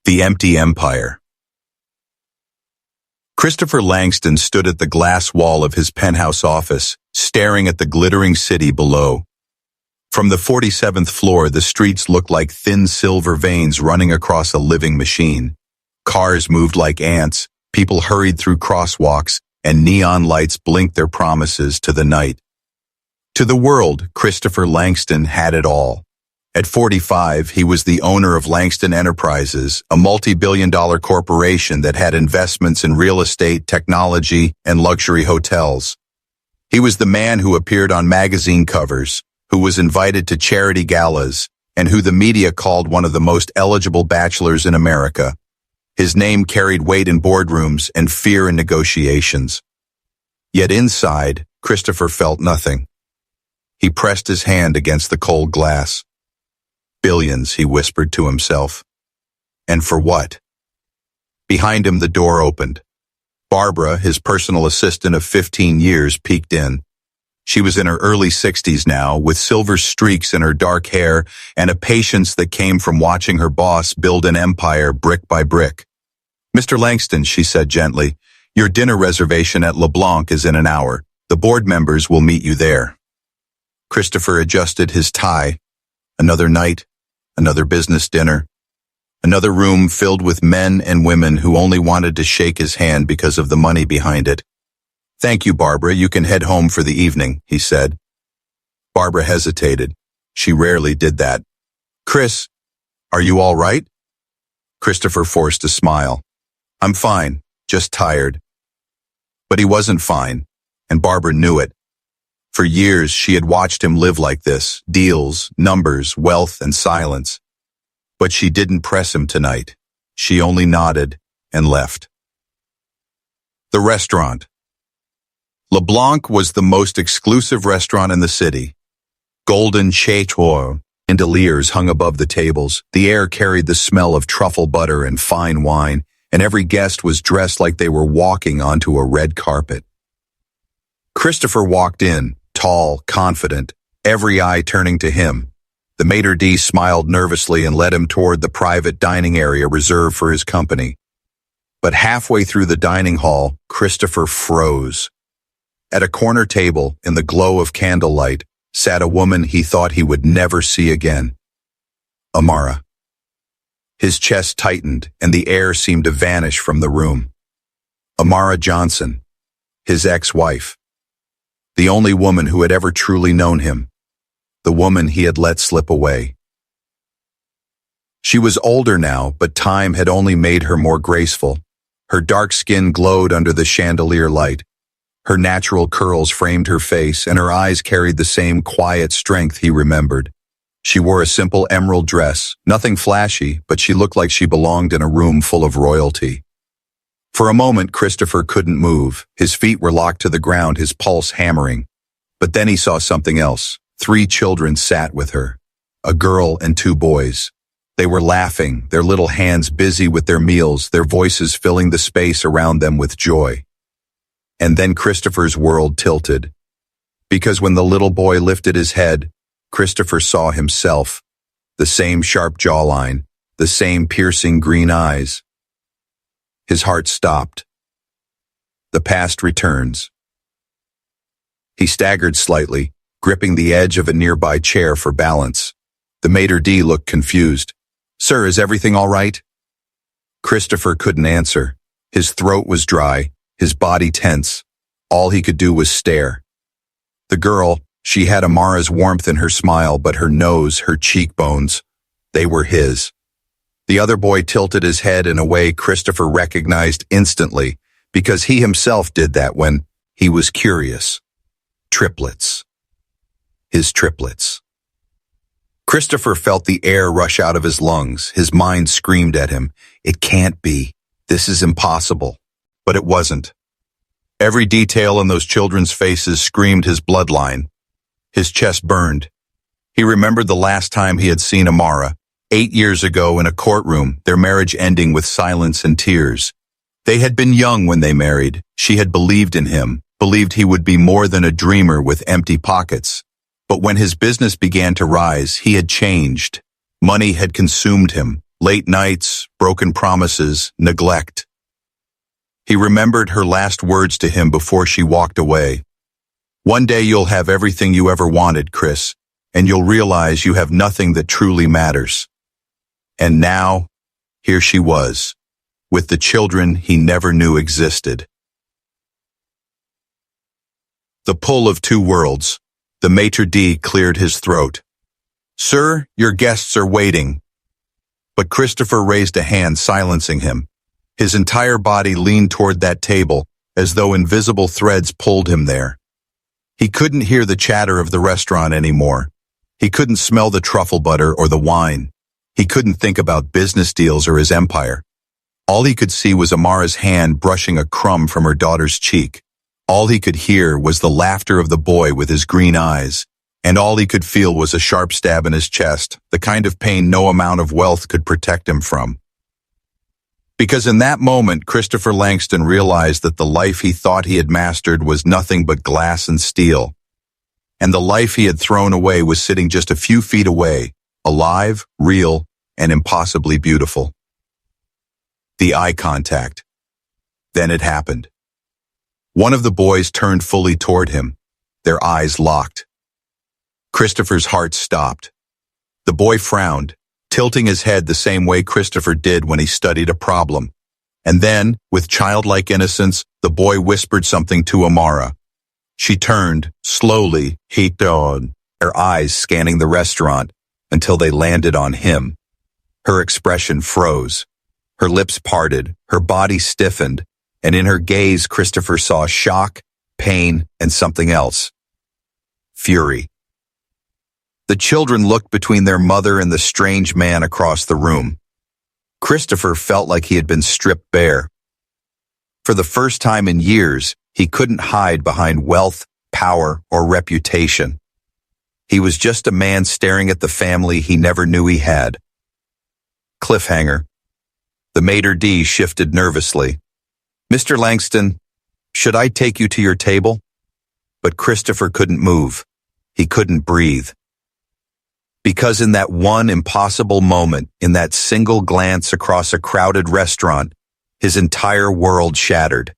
The Empty Empire. Christopher Langston stood at the glass wall of his penthouse office, staring at the glittering city below. From the 47th floor, the streets looked like thin silver veins running across a living machine. Cars moved like ants, people hurried through crosswalks, and neon lights blinked their promises to the night. To the world, Christopher Langston had it all. At 45, he was the owner of Langston Enterprises, a multi-billion-dollar corporation that had investments in real estate, technology, and luxury hotels. He was the man who appeared on magazine covers, who was invited to charity galas, and who the media called one of the most eligible bachelors in America. His name carried weight in boardrooms and fear in negotiations. Yet inside, Christopher felt nothing. He pressed his hand against the cold glass. Billions, he whispered to himself. And for what? Behind him, the door opened. Barbara, his personal assistant of 15 years, peeked in. She was in her early 60s now, with silver streaks in her dark hair and a patience that came from watching her boss build an empire brick by brick. "Mr. Langston," she said gently, "your dinner reservation at LeBlanc is in an hour. The board members will meet you there." Christopher adjusted his tie. Another night, another business dinner, another room filled with men and women who only wanted to shake his hand because of the money behind it. "Thank you, Barbara. You can head home for the evening," he said. Barbara hesitated. She rarely did that. "Chris, are you all right?" Christopher forced a smile. "I'm fine, just tired." But he wasn't fine, and Barbara knew it. For years, she had watched him live like this, deals, numbers, wealth, and silence. But she didn't press him tonight. She only nodded and left. The restaurant. LeBlanc was the most exclusive restaurant in the city. Golden chandeliers hung above the tables. The air carried the smell of truffle butter and fine wine, and every guest was dressed like they were walking onto a red carpet. Christopher walked in, tall, confident, every eye turning to him. The maitre d' smiled nervously and led him toward the private dining area reserved for his company. But halfway through the dining hall, Christopher froze. At a corner table, in the glow of candlelight, sat a woman he thought he would never see again. Amara. His chest tightened, and the air seemed to vanish from the room. Amara Johnson, his ex-wife. The only woman who had ever truly known him. The woman he had let slip away. She was older now, but time had only made her more graceful. Her dark skin glowed under the chandelier light. Her natural curls framed her face, and her eyes carried the same quiet strength he remembered. She wore a simple emerald dress, nothing flashy, but she looked like she belonged in a room full of royalty. For a moment, Christopher couldn't move. His feet were locked to the ground, his pulse hammering. But then he saw something else. 3 children sat with her. A girl and 2 boys. They were laughing, their little hands busy with their meals, their voices filling the space around them with joy. And then Christopher's world tilted. Because when the little boy lifted his head, Christopher saw himself. The same sharp jawline, the same piercing green eyes. His heart stopped. The past returns. He staggered slightly, gripping the edge of a nearby chair for balance. The maitre d' looked confused. "Sir, is everything all right?" Christopher couldn't answer. His throat was dry, his body tense. All he could do was stare. The girl, she had Amara's warmth in her smile, but her nose, her cheekbones, they were his. The other boy tilted his head in a way Christopher recognized instantly, because he himself did that when he was curious. Triplets. His triplets. Christopher felt the air rush out of his lungs. His mind screamed at him, "It can't be. This is impossible." But it wasn't. Every detail in those children's faces screamed his bloodline. His chest burned. He remembered the last time he had seen Amara, 8 years ago in a courtroom, their marriage ending with silence and tears. They had been young when they married. She had believed in him, believed he would be more than a dreamer with empty pockets. But when his business began to rise, he had changed. Money had consumed him. Late nights, broken promises, neglect. He remembered her last words to him before she walked away. One day you'll have everything you ever wanted, Chris, and you'll realize you have nothing that truly matters. And now, here she was, with the children he never knew existed. The pull of two worlds. The maitre d' cleared his throat. "Sir, your guests are waiting." But Christopher raised a hand, silencing him. His entire body leaned toward that table, as though invisible threads pulled him there. He couldn't hear the chatter of the restaurant anymore. He couldn't smell the truffle butter or the wine. He couldn't think about business deals or his empire. All he could see was Amara's hand brushing a crumb from her daughter's cheek. All he could hear was the laughter of the boy with his green eyes. And all he could feel was a sharp stab in his chest, the kind of pain no amount of wealth could protect him from. Because in that moment, Christopher Langston realized that the life he thought he had mastered was nothing but glass and steel. And the life he had thrown away was sitting just a few feet away, alive, real, and impossibly beautiful. The eye contact. Then it happened. One of the boys turned fully toward him, their eyes locked. Christopher's heart stopped. The boy frowned, tilting his head the same way Christopher did when he studied a problem. And then, with childlike innocence, the boy whispered something to Amara. She turned, slowly, her eyes scanning the restaurant until they landed on him. Her expression froze. Her lips parted, her body stiffened, and in her gaze Christopher saw shock, pain, and something else. Fury. The children looked between their mother and the strange man across the room. Christopher felt like he had been stripped bare. For the first time in years, he couldn't hide behind wealth, power, or reputation. He was just a man staring at the family he never knew he had. Cliffhanger. The maitre d' shifted nervously. "Mr. Langston, should I take you to your table?" But Christopher couldn't move. He couldn't breathe. Because in that one impossible moment, in that single glance across a crowded restaurant, his entire world shattered.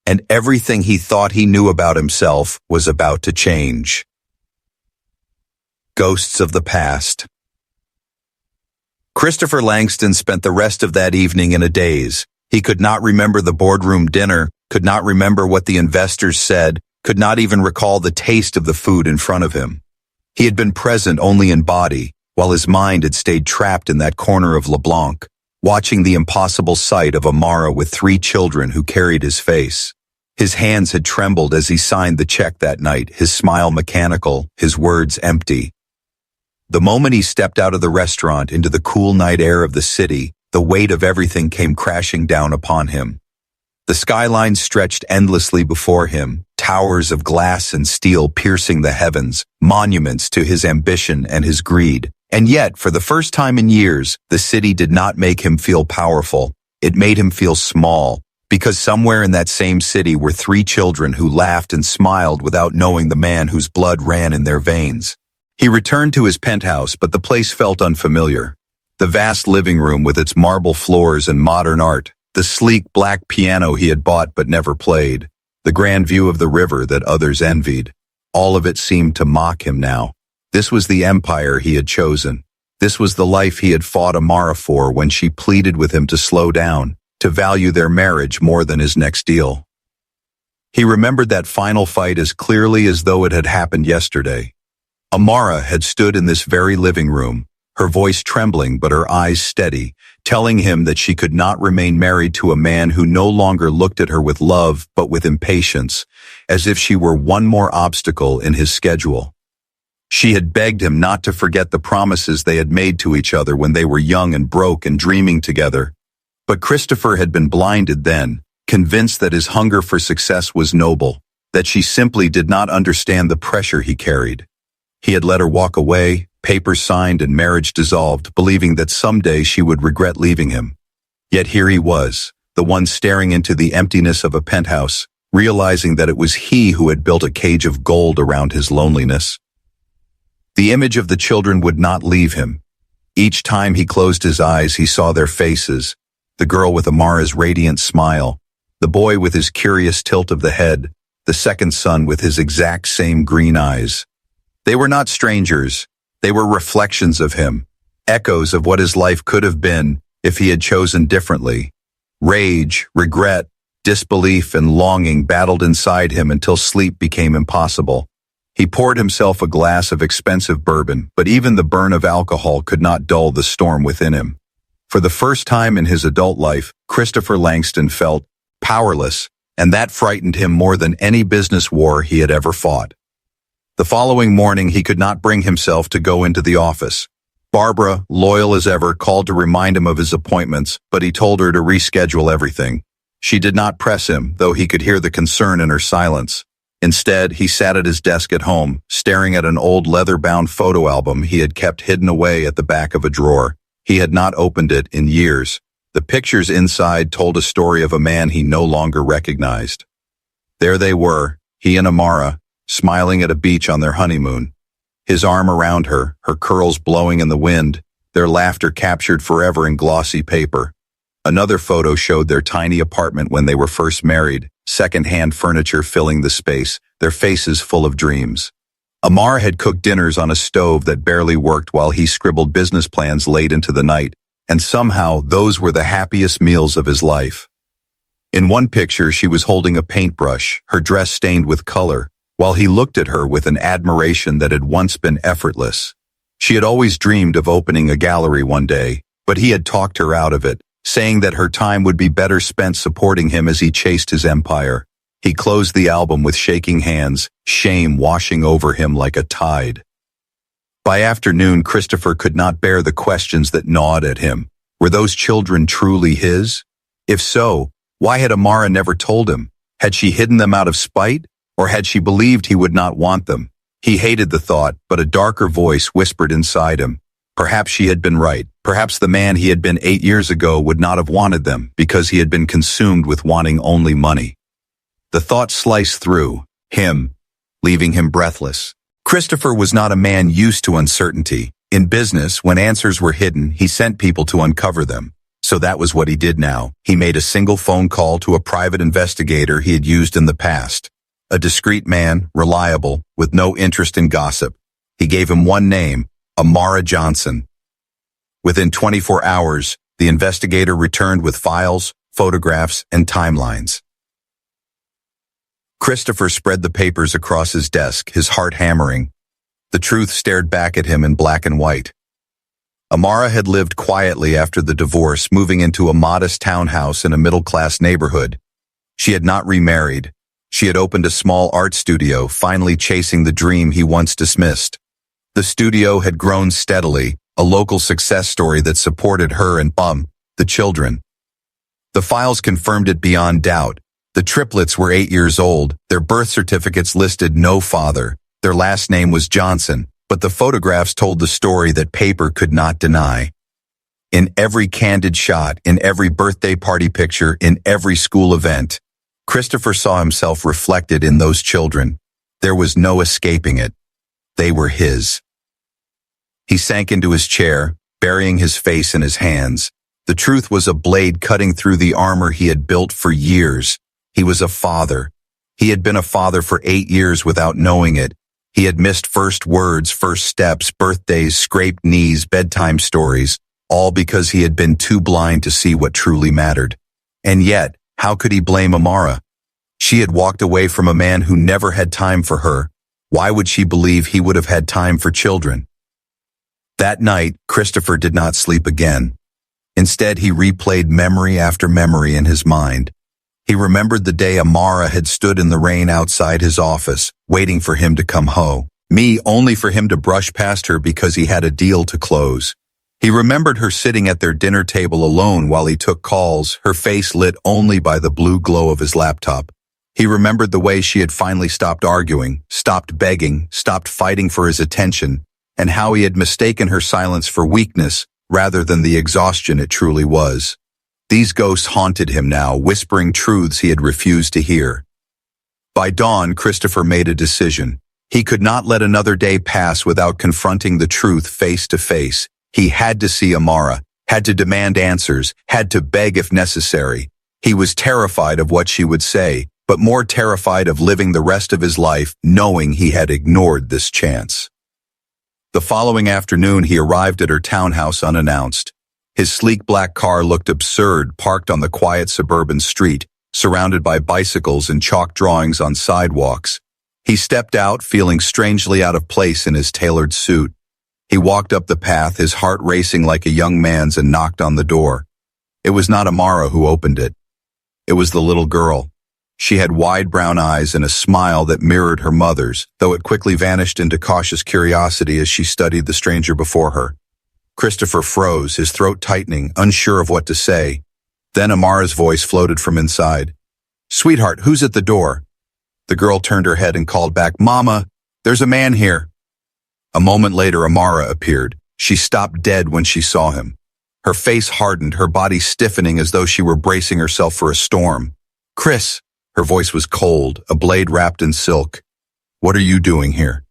And everything he thought he knew about himself was about to change. Ghosts of the past. Christopher Langston spent the rest of that evening in a daze. He could not remember the boardroom dinner, could not remember what the investors said, could not even recall the taste of the food in front of him. He had been present only in body, while his mind had stayed trapped in that corner of LeBlanc, watching the impossible sight of Amara with 3 children who carried his face. His hands had trembled as he signed the check that night, his smile mechanical, his words empty. The moment he stepped out of the restaurant into the cool night air of the city, the weight of everything came crashing down upon him. The skyline stretched endlessly before him, towers of glass and steel piercing the heavens, monuments to his ambition and his greed. And yet, for the first time in years, the city did not make him feel powerful. It made him feel small, because somewhere in that same city were 3 children who laughed and smiled without knowing the man whose blood ran in their veins. He returned to his penthouse, but the place felt unfamiliar. The vast living room with its marble floors and modern art, the sleek black piano he had bought but never played, the grand view of the river that others envied. All of it seemed to mock him now. This was the empire he had chosen. This was the life he had fought Amara for when she pleaded with him to slow down, to value their marriage more than his next deal. He remembered that final fight as clearly as though it had happened yesterday. Amara had stood in this very living room, her voice trembling but her eyes steady, telling him that she could not remain married to a man who no longer looked at her with love but with impatience, as if she were one more obstacle in his schedule. She had begged him not to forget the promises they had made to each other when they were young and broke and dreaming together. But Christopher had been blinded then, convinced that his hunger for success was noble, that she simply did not understand the pressure he carried. He had let her walk away, papers signed and marriage dissolved, believing that someday she would regret leaving him. Yet here he was, the one staring into the emptiness of a penthouse, realizing that it was he who had built a cage of gold around his loneliness. The image of the children would not leave him. Each time he closed his eyes, he saw their faces. The girl with Amara's radiant smile, the boy with his curious tilt of the head, the second son with his exact same green eyes. They were not strangers. They were reflections of him, echoes of what his life could have been if he had chosen differently. Rage, regret, disbelief, and longing battled inside him until sleep became impossible. He poured himself a glass of expensive bourbon, but even the burn of alcohol could not dull the storm within him. For the first time in his adult life, Christopher Langston felt powerless, and that frightened him more than any business war he had ever fought. The following morning, he could not bring himself to go into the office. Barbara, loyal as ever, called to remind him of his appointments, but he told her to reschedule everything. She did not press him, though he could hear the concern in her silence. Instead, he sat at his desk at home, staring at an old leather-bound photo album he had kept hidden away at the back of a drawer. He had not opened it in years. The pictures inside told a story of a man he no longer recognized. There they were, he and Amara, smiling at a beach on their honeymoon. His arm around her, her curls blowing in the wind, their laughter captured forever in glossy paper. Another photo showed their tiny apartment when they were first married, second-hand furniture filling the space, their faces full of dreams. Amara had cooked dinners on a stove that barely worked while he scribbled business plans late into the night, and somehow those were the happiest meals of his life. In one picture, she was holding a paintbrush, her dress stained with color, while he looked at her with an admiration that had once been effortless. She had always dreamed of opening a gallery one day, but he had talked her out of it, saying that her time would be better spent supporting him as he chased his empire. He closed the album with shaking hands, shame washing over him like a tide. By afternoon, Christopher could not bear the questions that gnawed at him. Were those children truly his? If so, why had Amara never told him? Had she hidden them out of spite? Or had she believed he would not want them? He hated the thought, but a darker voice whispered inside him. Perhaps she had been right. Perhaps the man he had been 8 years ago would not have wanted them because he had been consumed with wanting only money. The thought sliced through him, leaving him breathless. Christopher was not a man used to uncertainty. In business, when answers were hidden, he sent people to uncover them. So that was what he did now. He made a single phone call to a private investigator he had used in the past. A discreet man, reliable, with no interest in gossip. He gave him one name, Amara Johnson. Within 24 hours, the investigator returned with files, photographs, and timelines. Christopher spread the papers across his desk, his heart hammering. The truth stared back at him in black and white. Amara had lived quietly after the divorce, moving into a modest townhouse in a middle-class neighborhood. She had not remarried. She had opened a small art studio, finally chasing the dream he once dismissed. The studio had grown steadily, a local success story that supported her and the children. The files confirmed it beyond doubt. The triplets were 8 years old, their birth certificates listed no father, their last name was Johnson, but the photographs told the story that paper could not deny. In every candid shot, in every birthday party picture, in every school event, Christopher saw himself reflected in those children. There was no escaping it. They were his. He sank into his chair, burying his face in his hands. The truth was a blade cutting through the armor he had built for years. He was a father. He had been a father for 8 years without knowing it. He had missed first words, first steps, birthdays, scraped knees, bedtime stories, all because he had been too blind to see what truly mattered. And yet, how could he blame Amara? She had walked away from a man who never had time for her. Why would she believe he would have had time for children? That night, Christopher did not sleep again. Instead, he replayed memory after memory in his mind. He remembered the day Amara had stood in the rain outside his office, waiting for him to come home. Only for him to brush past her because he had a deal to close. He remembered her sitting at their dinner table alone while he took calls, her face lit only by the blue glow of his laptop. He remembered the way she had finally stopped arguing, stopped begging, stopped fighting for his attention, and how he had mistaken her silence for weakness rather than the exhaustion it truly was. These ghosts haunted him now, whispering truths he had refused to hear. By dawn, Christopher made a decision. He could not let another day pass without confronting the truth face to face. He had to see Amara, had to demand answers, had to beg if necessary. He was terrified of what she would say, but more terrified of living the rest of his life knowing he had ignored this chance. The following afternoon, he arrived at her townhouse unannounced. His sleek black car looked absurd, parked on the quiet suburban street, surrounded by bicycles and chalk drawings on sidewalks. He stepped out, feeling strangely out of place in his tailored suit. He walked up the path, his heart racing like a young man's, and knocked on the door. It was not Amara who opened it. It was the little girl. She had wide brown eyes and a smile that mirrored her mother's, though it quickly vanished into cautious curiosity as she studied the stranger before her. Christopher froze, his throat tightening, unsure of what to say. Then Amara's voice floated from inside. "Sweetheart, who's at the door?" The girl turned her head and called back, "Mama, there's a man here." A moment later, Amara appeared. She stopped dead when she saw him. Her face hardened, her body stiffening as though she were bracing herself for a storm. "Chris," her voice was cold, a blade wrapped in silk. "What are you doing here?"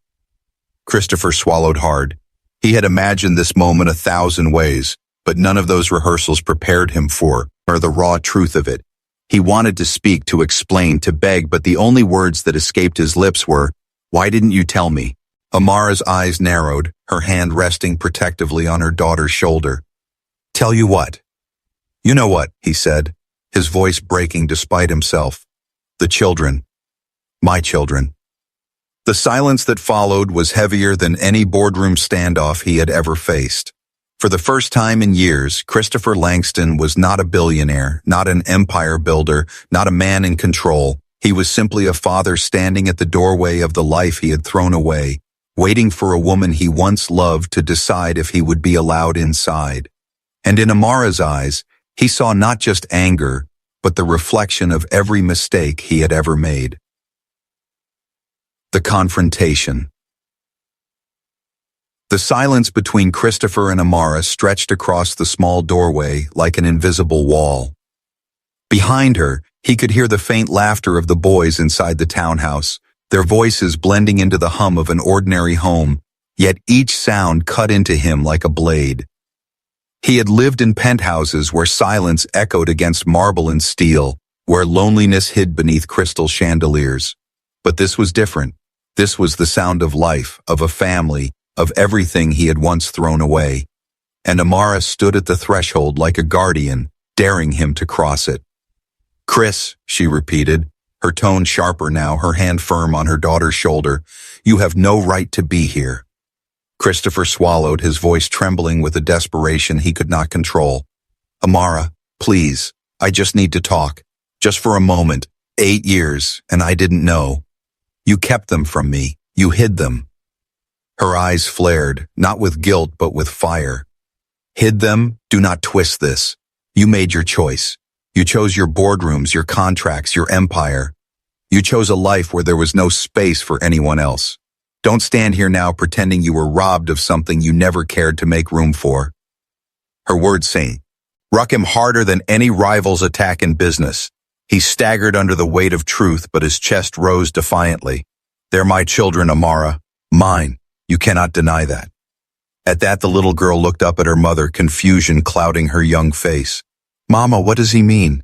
Christopher swallowed hard. He had imagined this moment 1,000 ways, but none of those rehearsals prepared him for, or the raw truth of it. He wanted to speak, to explain, to beg, but the only words that escaped his lips were, "Why didn't you tell me?" Amara's eyes narrowed, her hand resting protectively on her daughter's shoulder. "Tell you what?" "You know what," he said, his voice breaking despite himself. "The children. My children." The silence that followed was heavier than any boardroom standoff he had ever faced. For the first time in years, Christopher Langston was not a billionaire, not an empire builder, not a man in control. He was simply a father standing at the doorway of the life he had thrown away, waiting for a woman he once loved to decide if he would be allowed inside. And in Amara's eyes, he saw not just anger, but the reflection of every mistake he had ever made. The confrontation. The silence between Christopher and Amara stretched across the small doorway like an invisible wall. Behind her, he could hear the faint laughter of the boys inside the townhouse, their voices blending into the hum of an ordinary home, yet each sound cut into him like a blade. He had lived in penthouses where silence echoed against marble and steel, where loneliness hid beneath crystal chandeliers. But this was different. This was the sound of life, of a family, of everything he had once thrown away. And Amara stood at the threshold like a guardian, daring him to cross it. "Chris," she repeated, her tone sharper now, her hand firm on her daughter's shoulder, "you have no right to be here." Christopher swallowed, his voice trembling with a desperation he could not control. "Amara, please, I just need to talk. Just for a moment. 8 years, and I didn't know. You kept them from me. You hid them." Her eyes flared, not with guilt but with fire. "Hid them? Do not twist this. You made your choice. You chose your boardrooms, your contracts, your empire. You chose a life where there was no space for anyone else. Don't stand here now pretending you were robbed of something you never cared to make room for." Her words struck him harder than any rival's attack in business. He staggered under the weight of truth, but his chest rose defiantly. "They're my children, Amara. Mine. You cannot deny that." At that, the little girl looked up at her mother, confusion clouding her young face. "Mama, what does he mean?"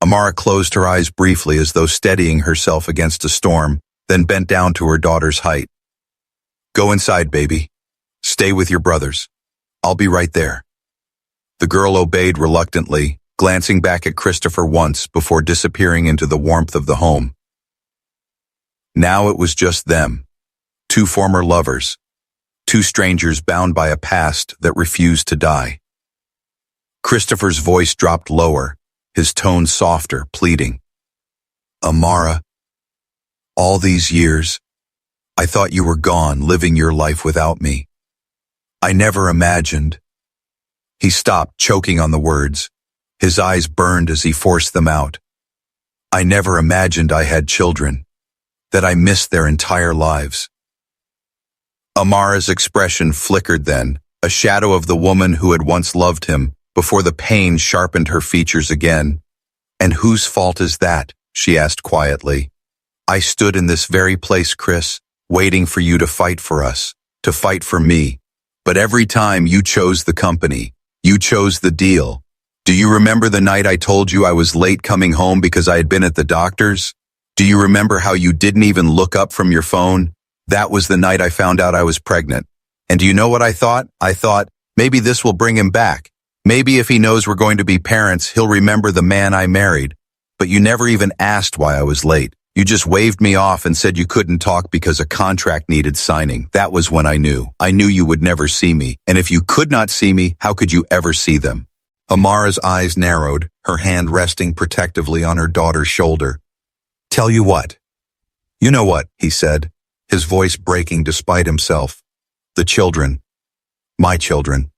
Amara closed her eyes briefly as though steadying herself against a storm, then bent down to her daughter's height. "Go inside, baby. Stay with your brothers. I'll be right there." The girl obeyed reluctantly, glancing back at Christopher once before disappearing into the warmth of the home. Now it was just them, two former lovers, two strangers bound by a past that refused to die. Christopher's voice dropped lower, his tone softer, pleading. "Amara, all these years, I thought you were gone, living your life without me. I never imagined." He stopped, choking on the words. His eyes burned as he forced them out. "I never imagined I had children, that I missed their entire lives." Amara's expression flickered then, a shadow of the woman who had once loved him, before the pain sharpened her features again. "And whose fault is that?" she asked quietly. "I stood in this very place, Chris, waiting for you to fight for us, to fight for me. But every time you chose the company, you chose the deal. Do you remember the night I told you I was late coming home because I had been at the doctor's? Do you remember how you didn't even look up from your phone? That was the night I found out I was pregnant. And do you know what I thought? I thought, maybe this will bring him back. Maybe if he knows we're going to be parents, he'll remember the man I married. But you never even asked why I was late. You just waved me off and said you couldn't talk because a contract needed signing. That was when I knew. I knew you would never see me. And if you could not see me, how could you ever see them? Amara's eyes narrowed, her hand resting protectively on her daughter's shoulder. Tell you what. You know what, he said, his voice breaking despite himself. The children. My children.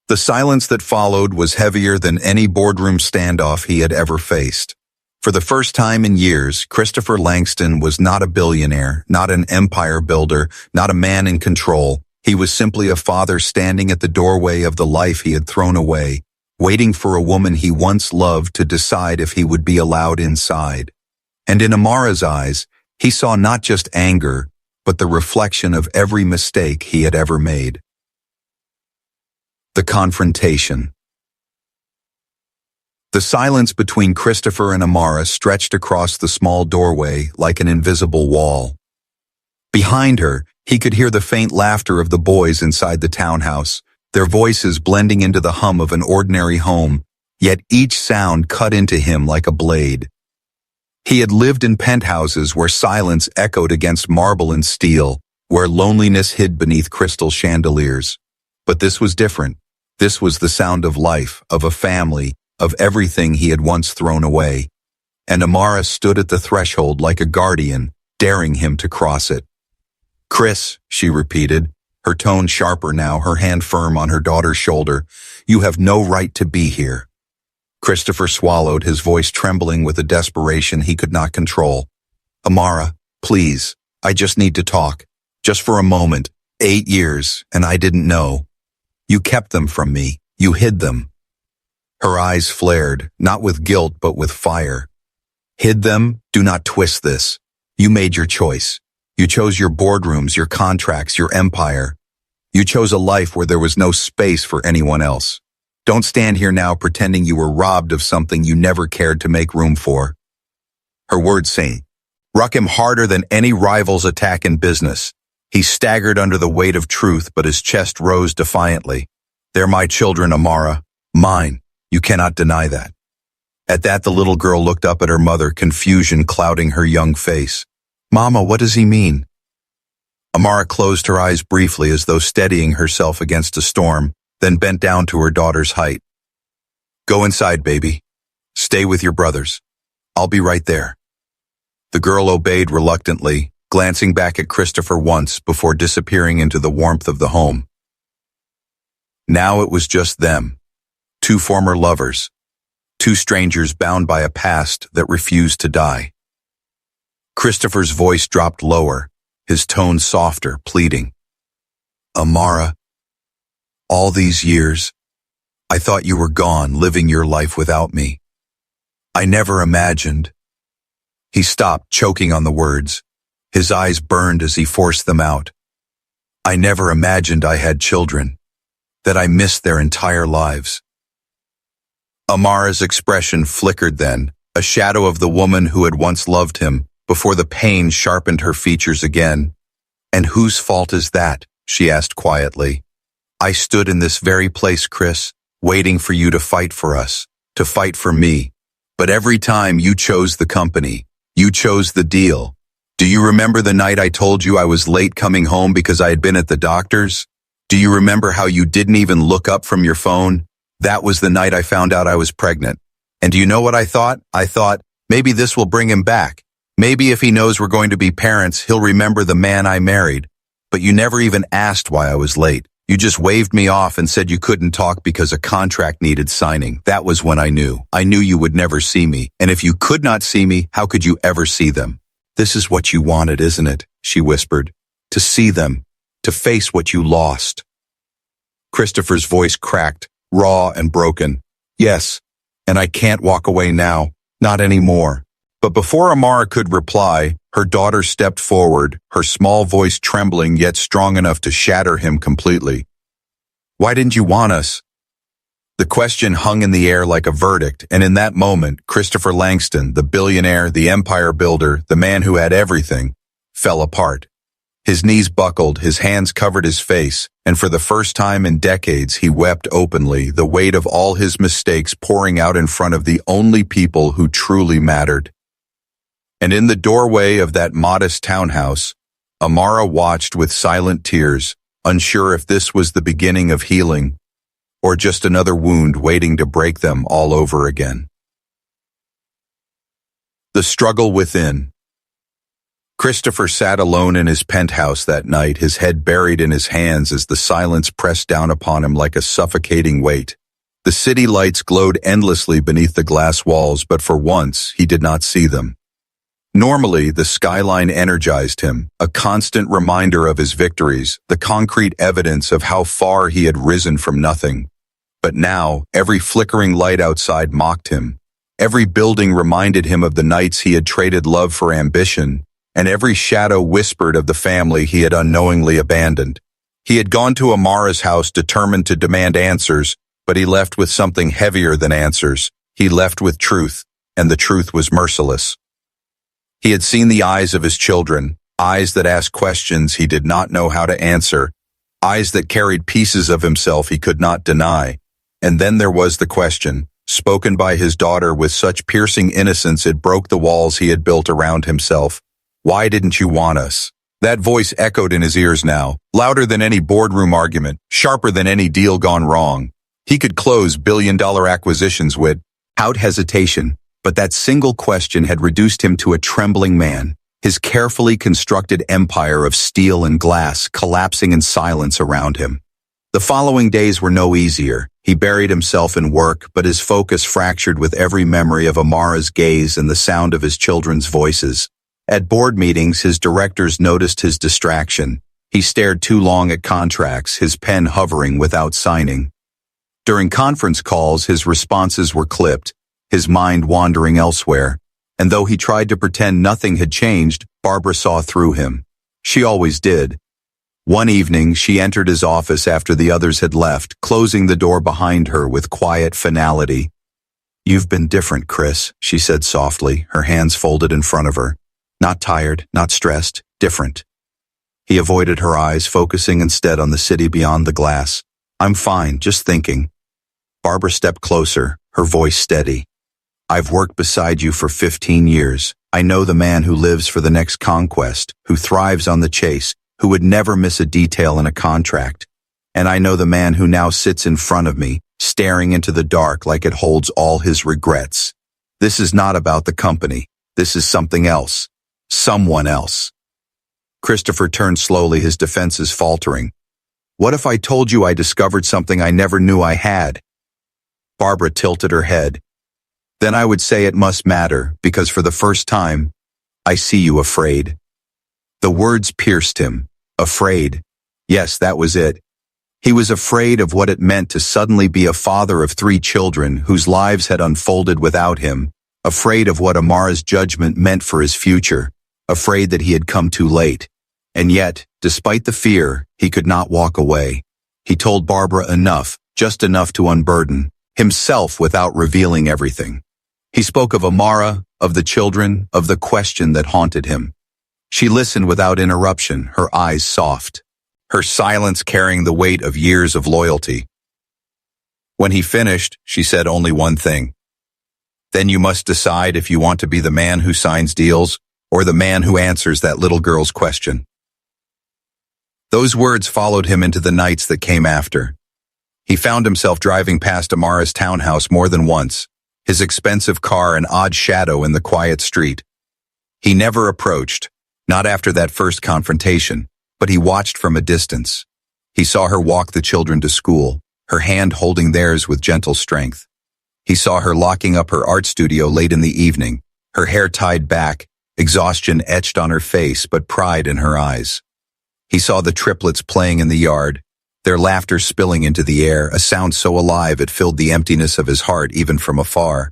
The silence that followed was heavier than any boardroom standoff he had ever faced. For the first time in years, Christopher Langston was not a billionaire, not an empire builder, not a man in control. He was simply a father standing at the doorway of the life he had thrown away, waiting for a woman he once loved to decide if he would be allowed inside. And in Amara's eyes, he saw not just anger, but the reflection of every mistake he had ever made. The confrontation. The silence between Christopher and Amara stretched across the small doorway like an invisible wall. Behind her, he could hear the faint laughter of the boys inside the townhouse, their voices blending into the hum of an ordinary home, yet each sound cut into him like a blade. He had lived in penthouses where silence echoed against marble and steel, where loneliness hid beneath crystal chandeliers. But this was different. This was the sound of life, of a family, of everything he had once thrown away. And Amara stood at the threshold like a guardian, daring him to cross it. Chris, she repeated, her tone sharper now, her hand firm on her daughter's shoulder, you have no right to be here. Christopher swallowed, his voice trembling with a desperation he could not control. Amara, please, I just need to talk. Just for a moment. 8 years, and I didn't know. You kept them from me. You hid them. Her eyes flared, not with guilt but with fire. Hid them? Do not twist this. You made your choice. You chose your boardrooms, your contracts, your empire. You chose a life where there was no space for anyone else. Don't stand here now pretending you were robbed of something you never cared to make room for. Her words sank. Ruck him harder than any rival's attack in business. He staggered under the weight of truth, but his chest rose defiantly. They're my children, Amara. Mine. You cannot deny that. At that, the little girl looked up at her mother, confusion clouding her young face. Mama, what does he mean? Amara closed her eyes briefly as though steadying herself against a storm, then bent down to her daughter's height. Go inside, baby. Stay with your brothers. I'll be right there. The girl obeyed reluctantly, glancing back at Christopher once before disappearing into the warmth of the home. Now it was just them. 2 former lovers. 2 strangers bound by a past that refused to die. Christopher's voice dropped lower, his tone softer, pleading. Amara, all these years, I thought you were gone, living your life without me. I never imagined. He stopped, choking on the words. His eyes burned as he forced them out. I never imagined I had children, that I missed their entire lives. Amara's expression flickered then, a shadow of the woman who had once loved him, before the pain sharpened her features again. And whose fault is that? She asked quietly. I stood in this very place, Chris, waiting for you to fight for us, to fight for me. But every time you chose the company, you chose the deal. Do you remember the night I told you I was late coming home because I had been at the doctor's? Do you remember how you didn't even look up from your phone? That was the night I found out I was pregnant. And do you know what I thought? I thought, maybe this will bring him back. Maybe if he knows we're going to be parents, he'll remember the man I married. But you never even asked why I was late. You just waved me off and said you couldn't talk because a contract needed signing. That was when I knew. I knew you would never see me. And if you could not see me, how could you ever see them? This is what you wanted, isn't it? She whispered. To see them. To face what you lost. Christopher's voice cracked, raw and broken. Yes, and I can't walk away now. Not anymore. But before Amara could reply, her daughter stepped forward, her small voice trembling yet strong enough to shatter him completely. Why didn't you want us? The question hung in the air like a verdict, and in that moment, Christopher Langston, the billionaire, the empire builder, the man who had everything, fell apart. His knees buckled, his hands covered his face, and for the first time in decades he wept openly, the weight of all his mistakes pouring out in front of the only people who truly mattered. And in the doorway of that modest townhouse, Amara watched with silent tears, unsure if this was the beginning of healing, or just another wound waiting to break them all over again. The struggle within. Christopher sat alone in his penthouse that night, his head buried in his hands as the silence pressed down upon him like a suffocating weight. The city lights glowed endlessly beneath the glass walls, but for once he did not see them. Normally, the skyline energized him, a constant reminder of his victories, the concrete evidence of how far he had risen from nothing. But now, every flickering light outside mocked him. Every building reminded him of the nights he had traded love for ambition, and every shadow whispered of the family he had unknowingly abandoned. He had gone to Amara's house determined to demand answers, but he left with something heavier than answers. He left with truth, and the truth was merciless. He had seen the eyes of his children, eyes that asked questions he did not know how to answer, eyes that carried pieces of himself he could not deny. And then there was the question, spoken by his daughter with such piercing innocence it broke the walls he had built around himself. Why didn't you want us? That voice echoed in his ears now, louder than any boardroom argument, sharper than any deal gone wrong. He could close billion-dollar acquisitions without hesitation, but that single question had reduced him to a trembling man, his carefully constructed empire of steel and glass collapsing in silence around him. The following days were no easier. He buried himself in work, but his focus fractured with every memory of Amara's gaze and the sound of his children's voices. At board meetings, his directors noticed his distraction. He stared too long at contracts, his pen hovering without signing. During conference calls, his responses were clipped, his mind wandering elsewhere. And though he tried to pretend nothing had changed, Barbara saw through him. She always did. One evening, she entered his office after the others had left, closing the door behind her with quiet finality. "You've been different, Chris," she said softly, her hands folded in front of her. Not tired, not stressed, different. He avoided her eyes, focusing instead on the city beyond the glass. "I'm fine, just thinking." Barbara stepped closer, her voice steady. "I've worked beside you for 15 years. I know the man who lives for the next conquest, who thrives on the chase, who would never miss a detail in a contract. And I know the man who now sits in front of me, staring into the dark like it holds all his regrets. This is not about the company. This is something else. Someone else." Christopher turned slowly, his defenses faltering. "What if I told you I discovered something I never knew I had?" Barbara tilted her head. "Then I would say it must matter, because for the first time, I see you afraid." The words pierced him. Afraid. Yes, that was it. He was afraid of what it meant to suddenly be a father of 3 children whose lives had unfolded without him, afraid of what Amara's judgment meant for his future, afraid that he had come too late. And yet, despite the fear, he could not walk away. He told Barbara enough, just enough to unburden himself without revealing everything. He spoke of Amara, of the children, of the question that haunted him. She listened without interruption, her eyes soft, her silence carrying the weight of years of loyalty. When he finished, she said only one thing. "Then you must decide if you want to be the man who signs deals or the man who answers that little girl's question." Those words followed him into the nights that came after. He found himself driving past Amara's townhouse more than once, his expensive car an odd shadow in the quiet street. He never approached, not after that first confrontation, but he watched from a distance. He saw her walk the children to school, her hand holding theirs with gentle strength. He saw her locking up her art studio late in the evening, her hair tied back, exhaustion etched on her face but pride in her eyes. He saw the triplets playing in the yard, their laughter spilling into the air, a sound so alive it filled the emptiness of his heart even from afar.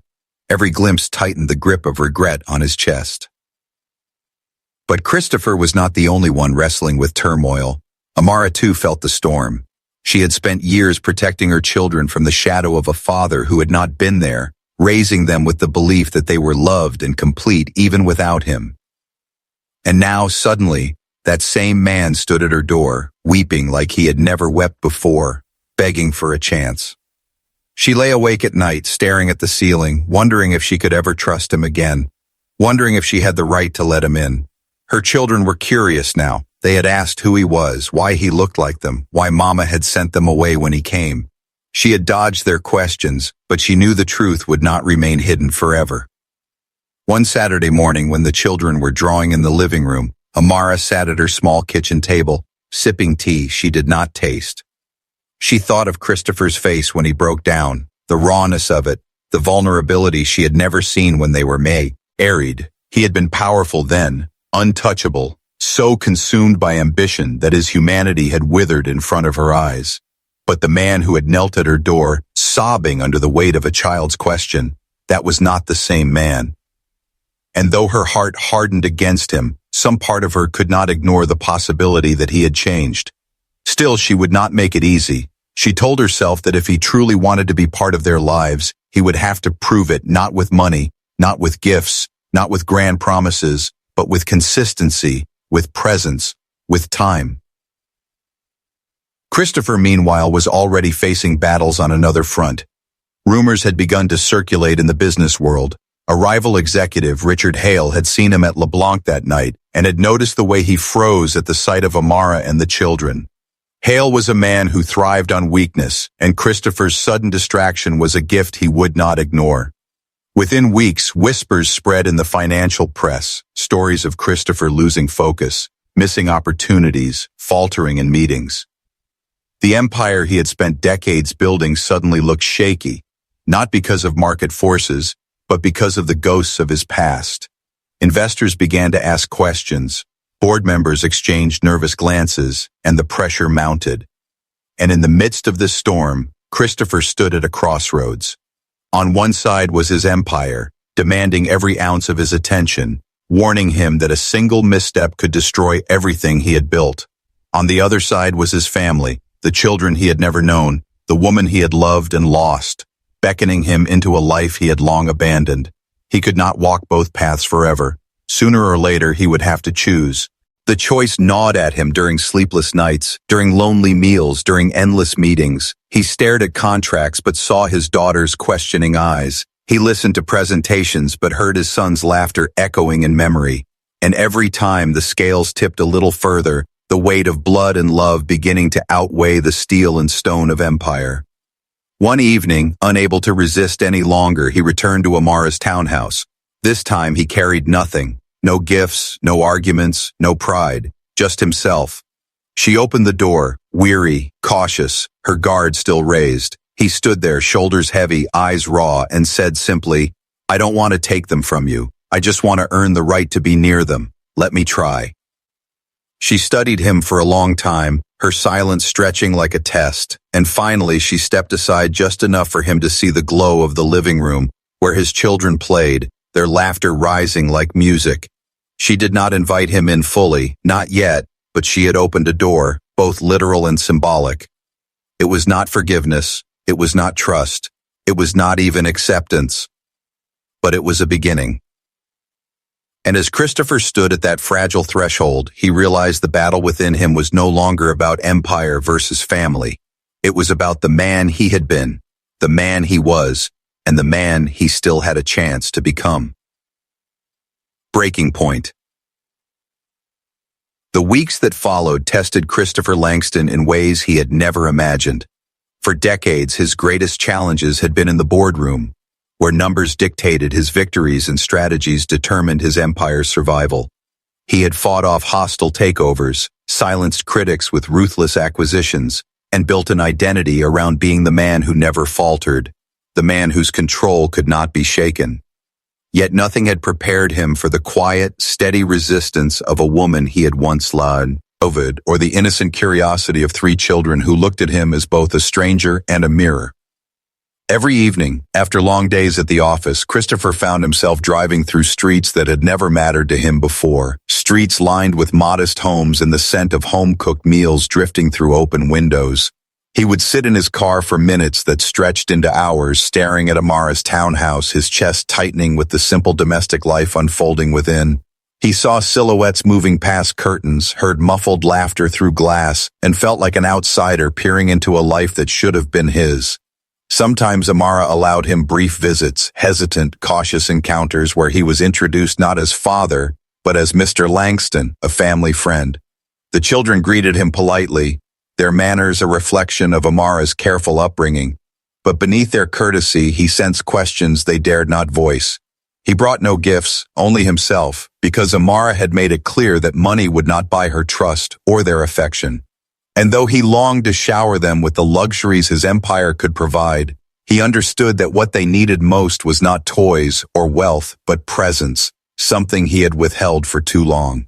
Every glimpse tightened the grip of regret on his chest. But Christopher was not the only one wrestling with turmoil. Amara too felt the storm. She had spent years protecting her children from the shadow of a father who had not been there, raising them with the belief that they were loved and complete even without him. And now, suddenly, that same man stood at her door, weeping like he had never wept before, begging for a chance. She lay awake at night, staring at the ceiling, wondering if she could ever trust him again, wondering if she had the right to let him in. Her children were curious now. They had asked who he was, why he looked like them, why Mama had sent them away when he came. She had dodged their questions, but she knew the truth would not remain hidden forever. One Saturday morning, when the children were drawing in the living room, Amara sat at her small kitchen table, sipping tea she did not taste. She thought of Christopher's face when he broke down, the rawness of it, the vulnerability she had never seen when they were married. He had been powerful then, untouchable, so consumed by ambition that his humanity had withered in front of her eyes. But the man who had knelt at her door, sobbing under the weight of a child's question, that was not the same man. And though her heart hardened against him, some part of her could not ignore the possibility that he had changed. Still, she would not make it easy. She told herself that if he truly wanted to be part of their lives, he would have to prove it, not with money, not with gifts, not with grand promises, but with consistency, with presence, with time. Christopher, meanwhile, was already facing battles on another front. Rumors had begun to circulate in the business world. A rival executive, Richard Hale, had seen him at LeBlanc that night and had noticed the way he froze at the sight of Amara and the children. Hale was a man who thrived on weakness, and Christopher's sudden distraction was a gift he would not ignore. Within weeks, whispers spread in the financial press, stories of Christopher losing focus, missing opportunities, faltering in meetings. The empire he had spent decades building suddenly looked shaky, not because of market forces, but because of the ghosts of his past. Investors began to ask questions, board members exchanged nervous glances, and the pressure mounted. And in the midst of this storm, Christopher stood at a crossroads. On one side was his empire, demanding every ounce of his attention, warning him that a single misstep could destroy everything he had built. On the other side was his family, the children he had never known, the woman he had loved and lost, beckoning him into a life he had long abandoned. He could not walk both paths forever. Sooner or later, he would have to choose. The choice gnawed at him during sleepless nights, during lonely meals, during endless meetings. He stared at contracts but saw his daughter's questioning eyes. He listened to presentations but heard his son's laughter echoing in memory. And every time the scales tipped a little further, the weight of blood and love beginning to outweigh the steel and stone of empire. One evening, unable to resist any longer, he returned to Amara's townhouse. This time he carried nothing. No gifts, no arguments, no pride, just himself. She opened the door, weary, cautious, her guard still raised. He stood there, shoulders heavy, eyes raw, and said simply, "I don't want to take them from you. I just want to earn the right to be near them. Let me try." She studied him for a long time, her silence stretching like a test, and finally she stepped aside just enough for him to see the glow of the living room, where his children played, their laughter rising like music. She did not invite him in fully, not yet, but she had opened a door, both literal and symbolic. It was not forgiveness, it was not trust, it was not even acceptance. But it was a beginning. And as Christopher stood at that fragile threshold, he realized the battle within him was no longer about empire versus family. It was about the man he had been, the man he was, and the man he still had a chance to become. Breaking point. The weeks that followed tested Christopher Langston in ways he had never imagined. For decades, his greatest challenges had been in the boardroom, where numbers dictated his victories and strategies determined his empire's survival. He had fought off hostile takeovers, silenced critics with ruthless acquisitions, and built an identity around being the man who never faltered, the man whose control could not be shaken. Yet nothing had prepared him for the quiet, steady resistance of a woman he had once loved, or the innocent curiosity of 3 children who looked at him as both a stranger and a mirror. Every evening, after long days at the office, Christopher found himself driving through streets that had never mattered to him before, streets lined with modest homes and the scent of home-cooked meals drifting through open windows. He would sit in his car for minutes that stretched into hours, staring at Amara's townhouse, his chest tightening with the simple domestic life unfolding within. He saw silhouettes moving past curtains, heard muffled laughter through glass, and felt like an outsider peering into a life that should have been his. Sometimes Amara allowed him brief visits, hesitant, cautious encounters where he was introduced not as father, but as Mr. Langston, a family friend. The children greeted him politely, their manners a reflection of Amara's careful upbringing. But beneath their courtesy, he sensed questions they dared not voice. He brought no gifts, only himself, because Amara had made it clear that money would not buy her trust or their affection. And though he longed to shower them with the luxuries his empire could provide, he understood that what they needed most was not toys or wealth, but presence, something he had withheld for too long.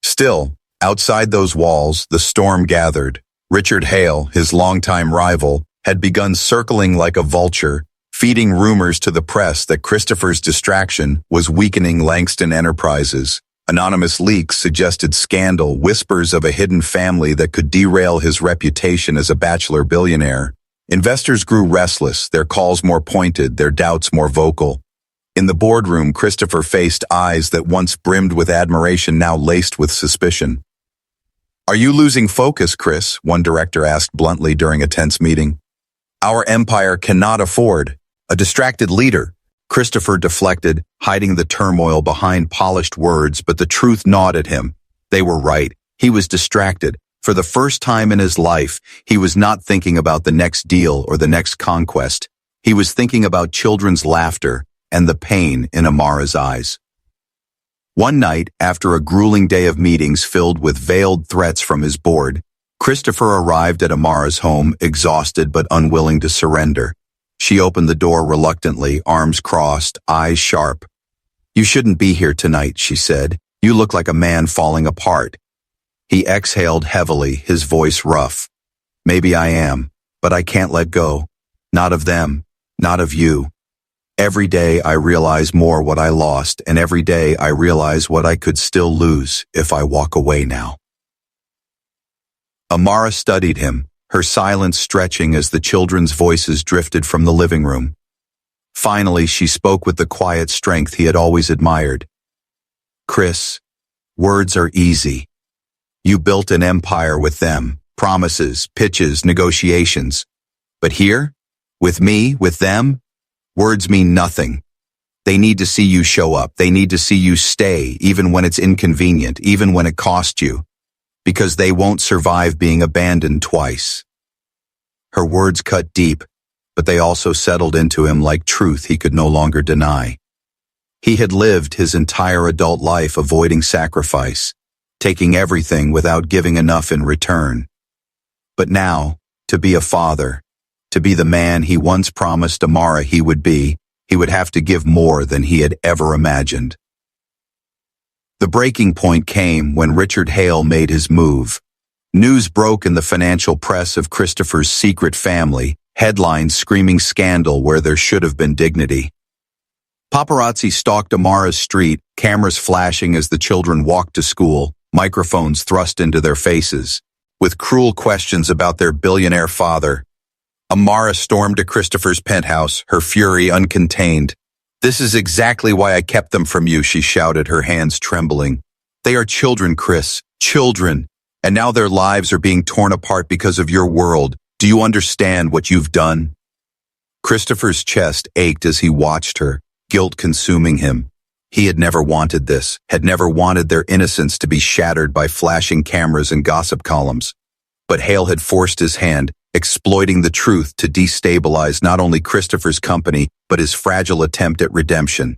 Still, outside those walls, the storm gathered. Richard Hale, his longtime rival, had begun circling like a vulture, feeding rumors to the press that Christopher's distraction was weakening Langston Enterprises. Anonymous leaks suggested scandal, whispers of a hidden family that could derail his reputation as a bachelor billionaire. Investors grew restless, their calls more pointed, their doubts more vocal. In the boardroom, Christopher faced eyes that once brimmed with admiration, now laced with suspicion. "Are you losing focus, Chris?" one director asked bluntly during a tense meeting. "Our empire cannot afford a distracted leader." Christopher deflected, hiding the turmoil behind polished words, but the truth gnawed at him. They were right. He was distracted. For the first time in his life, he was not thinking about the next deal or the next conquest. He was thinking about children's laughter and the pain in Amara's eyes. One night, after a grueling day of meetings filled with veiled threats from his board, Christopher arrived at Amara's home, exhausted but unwilling to surrender. She opened the door reluctantly, arms crossed, eyes sharp. "You shouldn't be here tonight," she said. "You look like a man falling apart." He exhaled heavily, his voice rough. "Maybe I am, but I can't let go. Not of them, not of you. Every day I realize more what I lost, and every day I realize what I could still lose if I walk away now." Amara studied him, her silence stretching as the children's voices drifted from the living room. Finally, she spoke with the quiet strength he had always admired. "Chris, words are easy. You built an empire with them, promises, pitches, negotiations. But here, with me, with them, words mean nothing. They need to see you show up. They need to see you stay, even when it's inconvenient, even when it costs you. Because they won't survive being abandoned twice." Her words cut deep, but they also settled into him like truth he could no longer deny. He had lived his entire adult life avoiding sacrifice, taking everything without giving enough in return. But now, to be a father, to be the man he once promised Amara he would be, he would have to give more than he had ever imagined. The breaking point came when Richard Hale made his move. News broke in the financial press of Christopher's secret family, headlines screaming scandal where there should have been dignity. Paparazzi stalked Amara's street, cameras flashing as the children walked to school, microphones thrust into their faces. With cruel questions about their billionaire father, Amara stormed to Christopher's penthouse, her fury uncontained. "This is exactly why I kept them from you," she shouted, her hands trembling. "They are children, Chris, children. And now their lives are being torn apart because of your world. Do you understand what you've done?" Christopher's chest ached as he watched her, guilt consuming him. He had never wanted this, had never wanted their innocence to be shattered by flashing cameras and gossip columns. But Hale had forced his hand, exploiting the truth to destabilize not only Christopher's company, but his fragile attempt at redemption.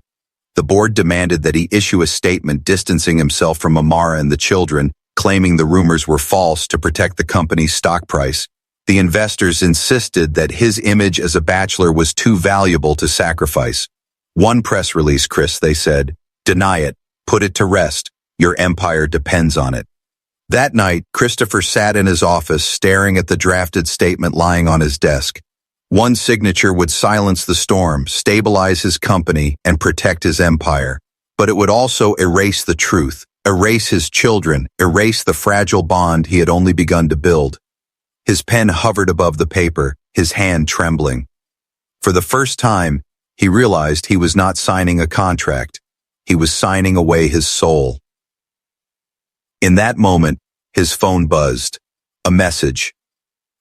The board demanded that he issue a statement distancing himself from Amara and the children, claiming the rumors were false to protect the company's stock price. The investors insisted that his image as a bachelor was too valuable to sacrifice. "One press release, Chris," they said. "Deny it. Put it to rest. Your empire depends on it." That night, Christopher sat in his office staring at the drafted statement lying on his desk. One signature would silence the storm, stabilize his company, and protect his empire. But it would also erase the truth, erase his children, erase the fragile bond he had only begun to build. His pen hovered above the paper, his hand trembling. For the first time, he realized he was not signing a contract. He was signing away his soul. In that moment, his phone buzzed. A message.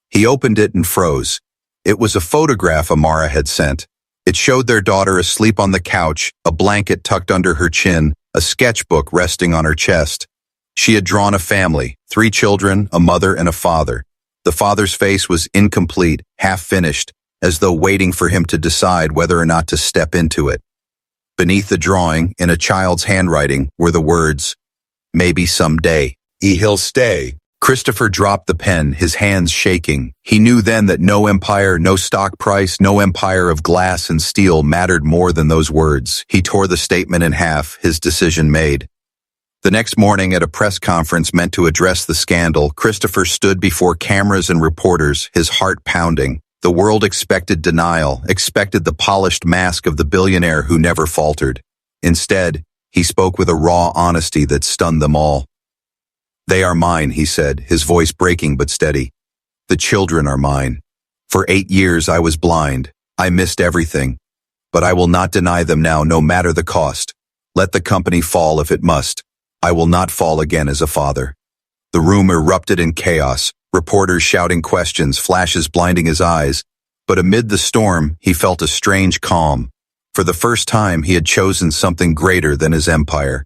He opened it and froze. It was a photograph Amara had sent. It showed their daughter asleep on the couch, a blanket tucked under her chin, a sketchbook resting on her chest. She had drawn a family, 3 children, a mother and a father. The father's face was incomplete, half-finished, as though waiting for him to decide whether or not to step into it. Beneath the drawing, in a child's handwriting, were the words, "Maybe someday. He'll stay." Christopher dropped the pen, his hands shaking. He knew then that no empire, no stock price, no empire of glass and steel mattered more than those words. He tore the statement in half, his decision made. The next morning at a press conference meant to address the scandal, Christopher stood before cameras and reporters, his heart pounding. The world expected denial, expected the polished mask of the billionaire who never faltered. Instead, he spoke with a raw honesty that stunned them all. "They are mine," he said, his voice breaking but steady. "The children are mine. For 8 years I was blind. I missed everything. But I will not deny them now, no matter the cost. Let the company fall if it must. I will not fall again as a father." The room erupted in chaos, reporters shouting questions, flashes blinding his eyes. But amid the storm, he felt a strange calm. For the first time, he had chosen something greater than his empire.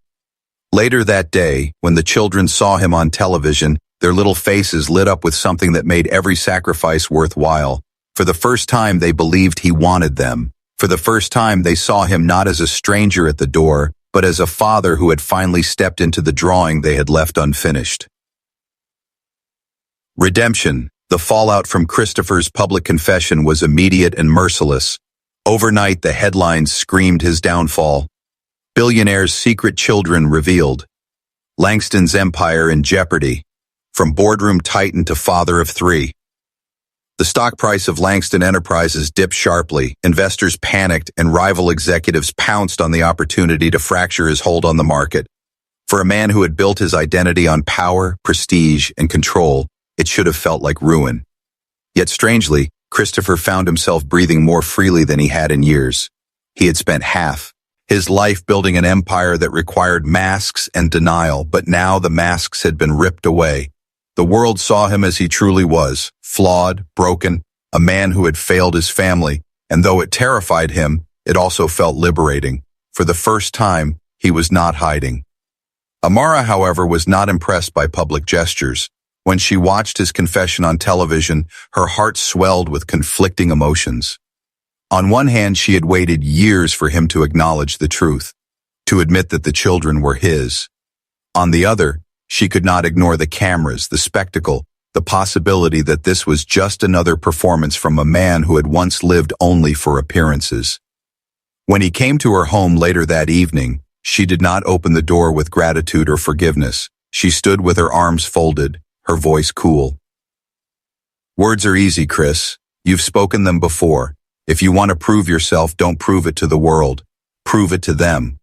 Later that day, when the children saw him on television, their little faces lit up with something that made every sacrifice worthwhile. For the first time, they believed he wanted them. For the first time, they saw him not as a stranger at the door, but as a father who had finally stepped into the drawing they had left unfinished. Redemption. The fallout from Christopher's public confession was immediate and merciless. Overnight, the headlines screamed his downfall. Billionaire's secret children revealed. Langston's empire in jeopardy. From boardroom titan to father of 3. The stock price of Langston Enterprises dipped sharply. Investors panicked and rival executives pounced on the opportunity to fracture his hold on the market. For a man who had built his identity on power, prestige, and control, it should have felt like ruin. Yet strangely, Christopher found himself breathing more freely than he had in years. He had spent half his life building an empire that required masks and denial, but now the masks had been ripped away. The world saw him as he truly was, flawed, broken, a man who had failed his family, and though it terrified him, it also felt liberating. For the first time, he was not hiding. Amara, however, was not impressed by public gestures. When she watched his confession on television, her heart swelled with conflicting emotions. On one hand, she had waited years for him to acknowledge the truth, to admit that the children were his. On the other, she could not ignore the cameras, the spectacle, the possibility that this was just another performance from a man who had once lived only for appearances. When he came to her home later that evening, she did not open the door with gratitude or forgiveness. She stood with her arms folded, her voice cool. "Words are easy, Chris. You've spoken them before. If you want to prove yourself, don't prove it to the world. Prove it to them."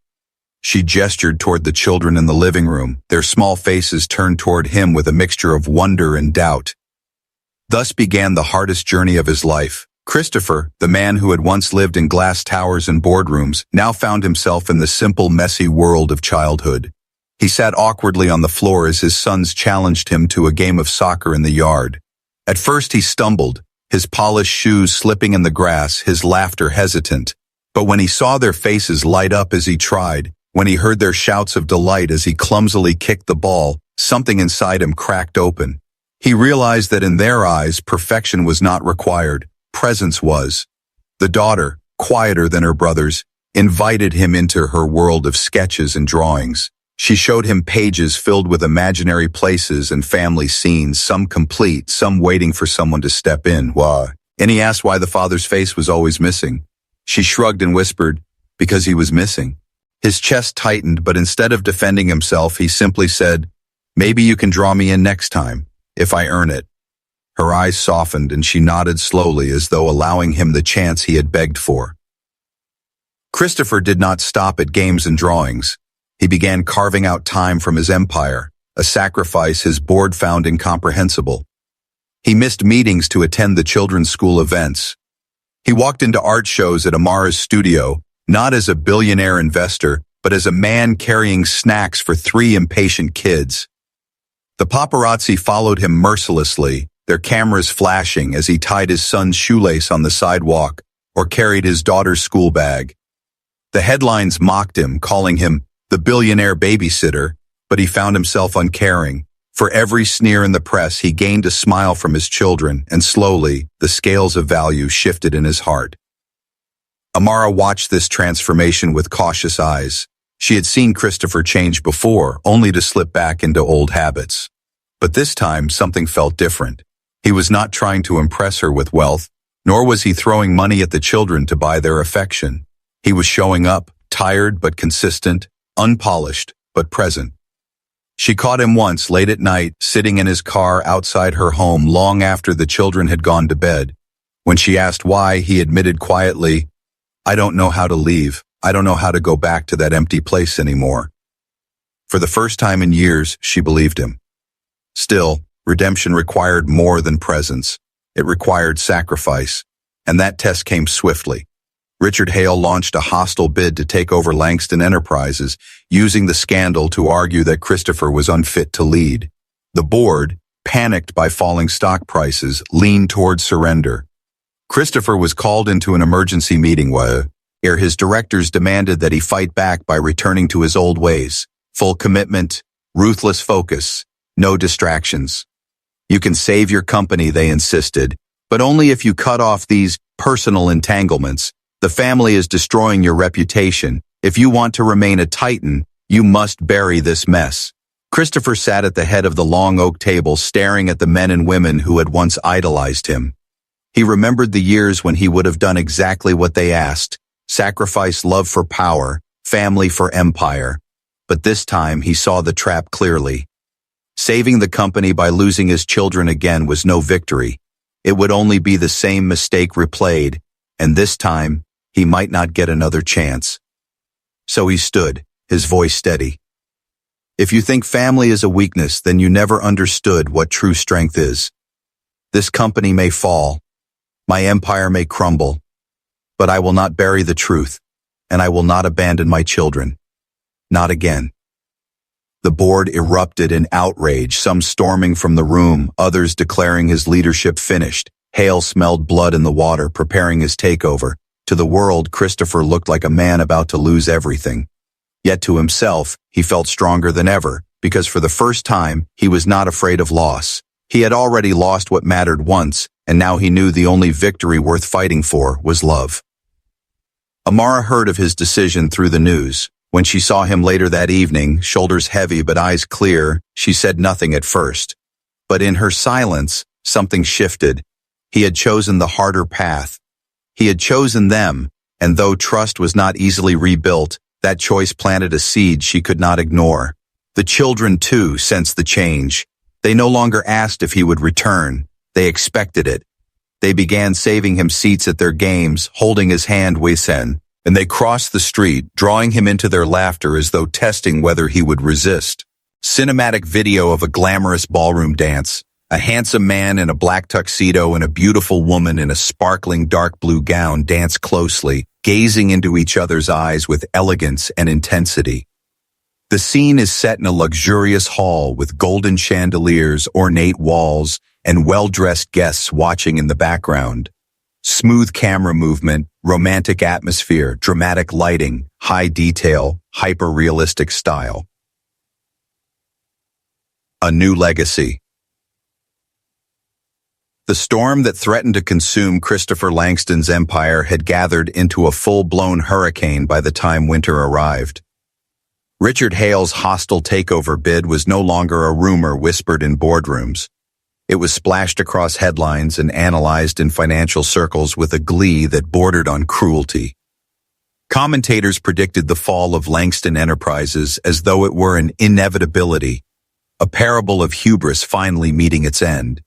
She gestured toward the children in the living room, their small faces turned toward him with a mixture of wonder and doubt. Thus began the hardest journey of his life. Christopher, the man who had once lived in glass towers and boardrooms, now found himself in the simple, messy world of childhood. He sat awkwardly on the floor as his sons challenged him to a game of soccer in the yard. At first he stumbled, his polished shoes slipping in the grass, his laughter hesitant. But when he saw their faces light up as he tried, when he heard their shouts of delight as he clumsily kicked the ball, something inside him cracked open. He realized that in their eyes, perfection was not required, presence was. The daughter, quieter than her brothers, invited him into her world of sketches and drawings. She showed him pages filled with imaginary places and family scenes, some complete, some waiting for someone to step in. Why? And he asked why the father's face was always missing. She shrugged and whispered, "Because he was missing." His chest tightened, but instead of defending himself, he simply said, "Maybe you can draw me in next time, if I earn it." Her eyes softened and she nodded slowly as though allowing him the chance he had begged for. Christopher did not stop at games and drawings. He began carving out time from his empire, a sacrifice his board found incomprehensible. He missed meetings to attend the children's school events. He walked into art shows at Amara's studio, not as a billionaire investor, but as a man carrying snacks for 3 impatient kids. The paparazzi followed him mercilessly, their cameras flashing as he tied his son's shoelace on the sidewalk or carried his daughter's school bag. The headlines mocked him, calling him the billionaire babysitter, but he found himself uncaring. For every sneer in the press, he gained a smile from his children, and slowly, the scales of value shifted in his heart. Amara watched this transformation with cautious eyes. She had seen Christopher change before, only to slip back into old habits. But this time, something felt different. He was not trying to impress her with wealth, nor was he throwing money at the children to buy their affection. He was showing up, tired but consistent, unpolished but present. She caught him once late at night, sitting in his car outside her home long after the children had gone to bed. When she asked why, he admitted quietly, "I don't know how to leave. I don't know how to go back to that empty place anymore." For the first time in years, she believed him. Still, redemption required more than presence. It required sacrifice, and that test came swiftly. Richard Hale launched a hostile bid to take over Langston Enterprises, using the scandal to argue that Christopher was unfit to lead. The board, panicked by falling stock prices, leaned toward surrender. Christopher was called into an emergency meeting where his directors demanded that he fight back by returning to his old ways. Full commitment, ruthless focus, no distractions. "You can save your company," they insisted, "but only if you cut off these personal entanglements. The family is destroying your reputation. If you want to remain a titan, you must bury this mess." Christopher sat at the head of the long oak table, staring at the men and women who had once idolized him. He remembered the years when he would have done exactly what they asked, sacrifice love for power, family for empire. But this time he saw the trap clearly. Saving the company by losing his children again was no victory. It would only be the same mistake replayed, and this time, he might not get another chance. So he stood, his voice steady. "If you think family is a weakness, then you never understood what true strength is. This company may fall, my empire may crumble, but I will not bury the truth, and I will not abandon my children. Not again." The board erupted in outrage, some storming from the room, others declaring his leadership finished. Hale smelled blood in the water, preparing his takeover. To the world, Christopher looked like a man about to lose everything. Yet to himself, he felt stronger than ever, because for the first time, he was not afraid of loss. He had already lost what mattered once, and now he knew the only victory worth fighting for was love. Amara heard of his decision through the news. When she saw him later that evening, shoulders heavy but eyes clear, she said nothing at first. But in her silence, something shifted. He had chosen the harder path. He had chosen them, and though trust was not easily rebuilt, that choice planted a seed she could not ignore. The children, too, sensed the change. They no longer asked if he would return. They expected it. They began saving him seats at their games, holding his hand Wei-sen, and they crossed the street, drawing him into their laughter as though testing whether he would resist. Cinematic video of a glamorous ballroom dance. A handsome man in a black tuxedo and a beautiful woman in a sparkling dark blue gown dance closely, gazing into each other's eyes with elegance and intensity. The scene is set in a luxurious hall with golden chandeliers, ornate walls, and well-dressed guests watching in the background. Smooth camera movement, romantic atmosphere, dramatic lighting, high detail, hyper-realistic style. A new legacy. The storm that threatened to consume Christopher Langston's empire had gathered into a full-blown hurricane by the time winter arrived. Richard Hale's hostile takeover bid was no longer a rumor whispered in boardrooms. It was splashed across headlines and analyzed in financial circles with a glee that bordered on cruelty. Commentators predicted the fall of Langston Enterprises as though it were an inevitability, a parable of hubris finally meeting its end.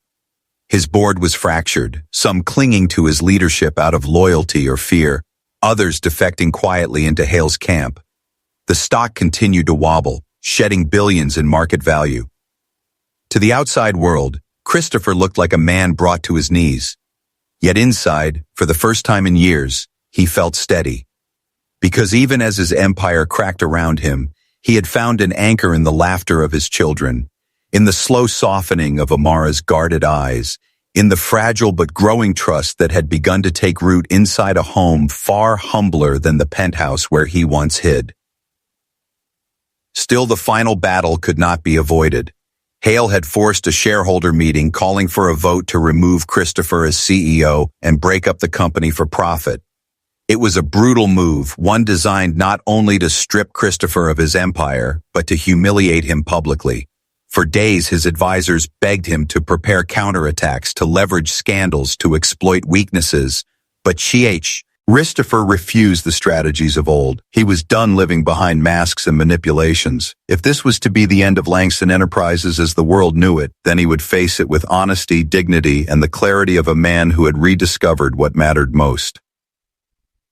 His board was fractured, some clinging to his leadership out of loyalty or fear, others defecting quietly into Hale's camp. The stock continued to wobble, shedding billions in market value. To the outside world, Christopher looked like a man brought to his knees. Yet inside, for the first time in years, he felt steady. Because even as his empire cracked around him, he had found an anchor in the laughter of his children, in the slow softening of Amara's guarded eyes, in the fragile but growing trust that had begun to take root inside a home far humbler than the penthouse where he once hid. Still, the final battle could not be avoided. Hale had forced a shareholder meeting calling for a vote to remove Christopher as CEO and break up the company for profit. It was a brutal move, one designed not only to strip Christopher of his empire, but to humiliate him publicly. For days, his advisors begged him to prepare counterattacks, to leverage scandals, to exploit weaknesses. But Christopher refused the strategies of old. He was done living behind masks and manipulations. If this was to be the end of Langston Enterprises as the world knew it, then he would face it with honesty, dignity, and the clarity of a man who had rediscovered what mattered most.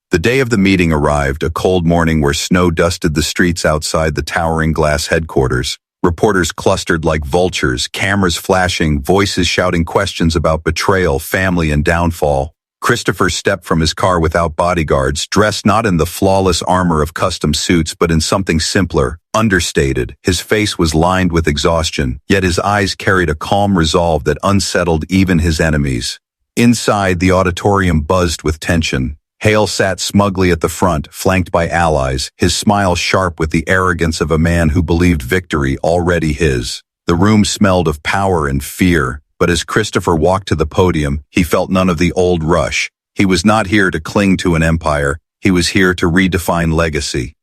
The day of the meeting arrived, a cold morning where snow dusted the streets outside the towering glass headquarters. Reporters clustered like vultures, cameras flashing, voices shouting questions about betrayal, family, and downfall. Christopher stepped from his car without bodyguards, dressed not in the flawless armor of custom suits but in something simpler, understated. His face was lined with exhaustion, yet his eyes carried a calm resolve that unsettled even his enemies. Inside, the auditorium buzzed with tension. Hale sat smugly at the front, flanked by allies, his smile sharp with the arrogance of a man who believed victory already his. The room smelled of power and fear, but as Christopher walked to the podium, he felt none of the old rush. He was not here to cling to an empire, he was here to redefine legacy.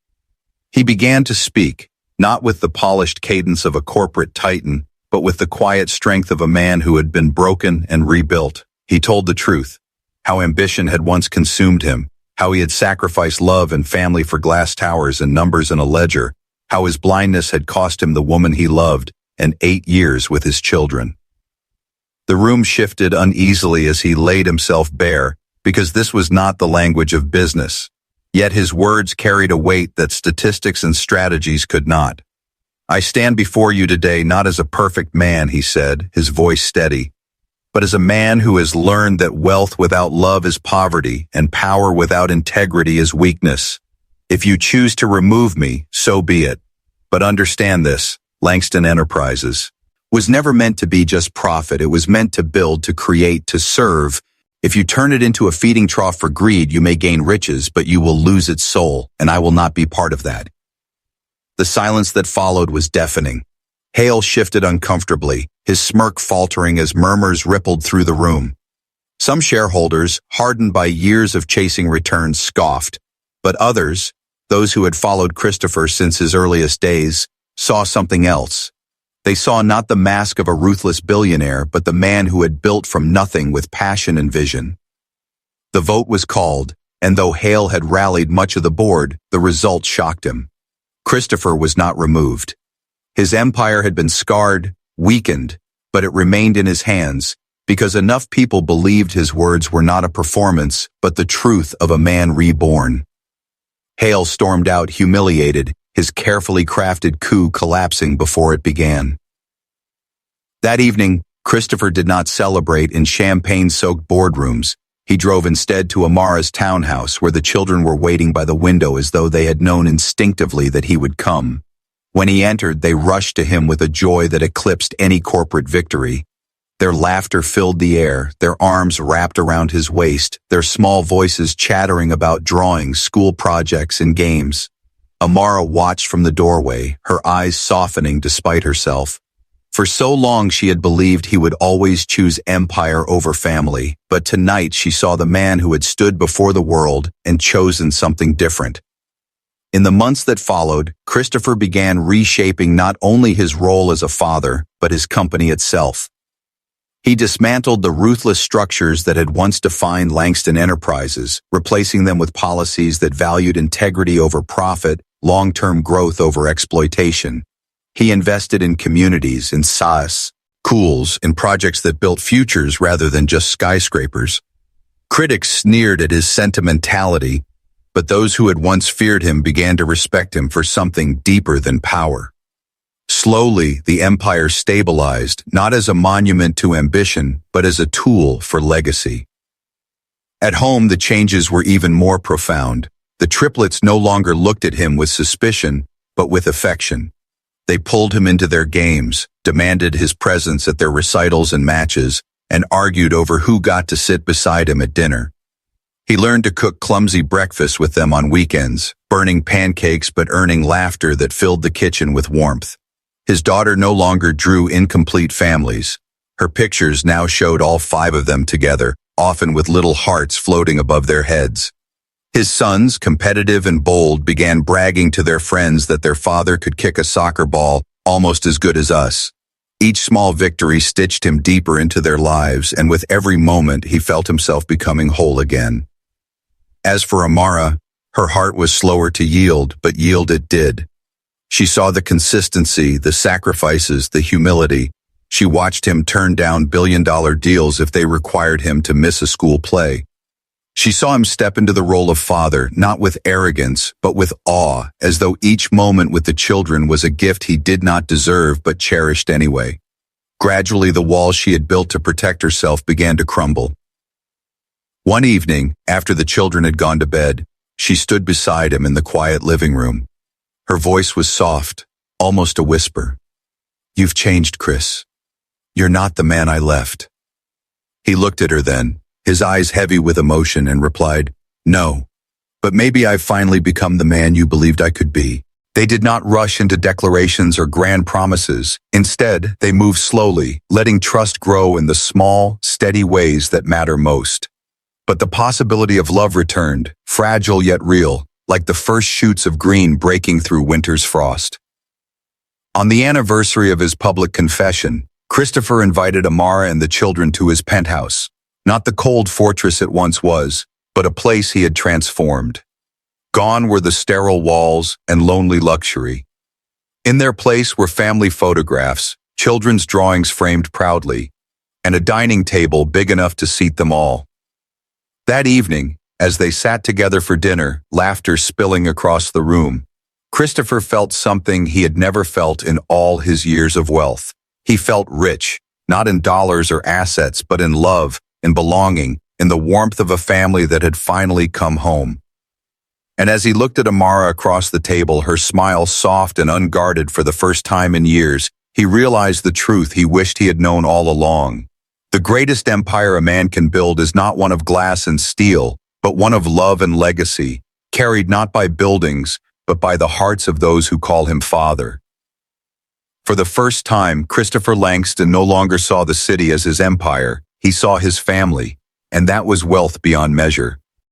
He began to speak, not with the polished cadence of a corporate titan, but with the quiet strength of a man who had been broken and rebuilt. He told the truth. How ambition had once consumed him, how he had sacrificed love and family for glass towers and numbers in a ledger, how his blindness had cost him the woman he loved and 8 years with his children. The room shifted uneasily as he laid himself bare, because this was not the language of business. Yet his words carried a weight that statistics and strategies could not. "I stand before you today not as a perfect man," he said, his voice steady, "but as a man who has learned that wealth without love is poverty and power without integrity is weakness. If you choose to remove me, so be it. But understand this, Langston Enterprises was never meant to be just profit. It was meant to build, to create, to serve. If you turn it into a feeding trough for greed, you may gain riches, but you will lose its soul, and I will not be part of that." The silence that followed was deafening. Hale shifted uncomfortably, his smirk faltering as murmurs rippled through the room. Some shareholders, hardened by years of chasing returns, scoffed, but others, those who had followed Christopher since his earliest days, saw something else. They saw not the mask of a ruthless billionaire, but the man who had built from nothing with passion and vision. The vote was called, and though Hale had rallied much of the board, the result shocked him. Christopher was not removed. His empire had been scarred, weakened, but it remained in his hands, because enough people believed his words were not a performance, but the truth of a man reborn. Hale stormed out humiliated, his carefully crafted coup collapsing before it began. That evening, Christopher did not celebrate in champagne-soaked boardrooms. He drove instead to Amara's townhouse where the children were waiting by the window as though they had known instinctively that he would come. When he entered, they rushed to him with a joy that eclipsed any corporate victory. Their laughter filled the air, their arms wrapped around his waist, their small voices chattering about drawings, school projects, and games. Amara watched from the doorway, her eyes softening despite herself. For so long she had believed he would always choose empire over family, but tonight she saw the man who had stood before the world and chosen something different. In the months that followed, Christopher began reshaping not only his role as a father, but his company itself. He dismantled the ruthless structures that had once defined Langston Enterprises, replacing them with policies that valued integrity over profit, long-term growth over exploitation. He invested in communities, in schools, in projects that built futures rather than just skyscrapers. Critics sneered at his sentimentality, but those who had once feared him began to respect him for something deeper than power. Slowly, the empire stabilized, not as a monument to ambition, but as a tool for legacy. At home, the changes were even more profound. The triplets no longer looked at him with suspicion, but with affection. They pulled him into their games, demanded his presence at their recitals and matches, and argued over who got to sit beside him at dinner. He learned to cook clumsy breakfasts with them on weekends, burning pancakes but earning laughter that filled the kitchen with warmth. His daughter no longer drew incomplete families. Her pictures now showed all 5 of them together, often with little hearts floating above their heads. His sons, competitive and bold, began bragging to their friends that their father could kick a soccer ball almost as good as us. Each small victory stitched him deeper into their lives, and with every moment he felt himself becoming whole again. As for Amara, her heart was slower to yield, but yield it did. She saw the consistency, the sacrifices, the humility. She watched him turn down billion-dollar deals if they required him to miss a school play. She saw him step into the role of father, not with arrogance, but with awe, as though each moment with the children was a gift he did not deserve but cherished anyway. Gradually, the walls she had built to protect herself began to crumble. One evening, after the children had gone to bed, she stood beside him in the quiet living room. Her voice was soft, almost a whisper. "You've changed, Chris. You're not the man I left." He looked at her then, his eyes heavy with emotion, and replied, "No, but maybe I've finally become the man you believed I could be." They did not rush into declarations or grand promises. Instead, they moved slowly, letting trust grow in the small, steady ways that matter most. But the possibility of love returned, fragile yet real, like the first shoots of green breaking through winter's frost. On the anniversary of his public confession, Christopher invited Amara and the children to his penthouse. Not the cold fortress it once was, but a place he had transformed. Gone were the sterile walls and lonely luxury. In their place were family photographs, children's drawings framed proudly, and a dining table big enough to seat them all. That evening, as they sat together for dinner, laughter spilling across the room, Christopher felt something he had never felt in all his years of wealth. He felt rich, not in dollars or assets, but in love, in belonging, in the warmth of a family that had finally come home. And as he looked at Amara across the table, her smile soft and unguarded for the first time in years, he realized the truth he wished he had known all along. The greatest empire a man can build is not one of glass and steel, but one of love and legacy, carried not by buildings, but by the hearts of those who call him father. For the first time, Christopher Langston no longer saw the city as his empire. He saw his family, and that was wealth beyond measure.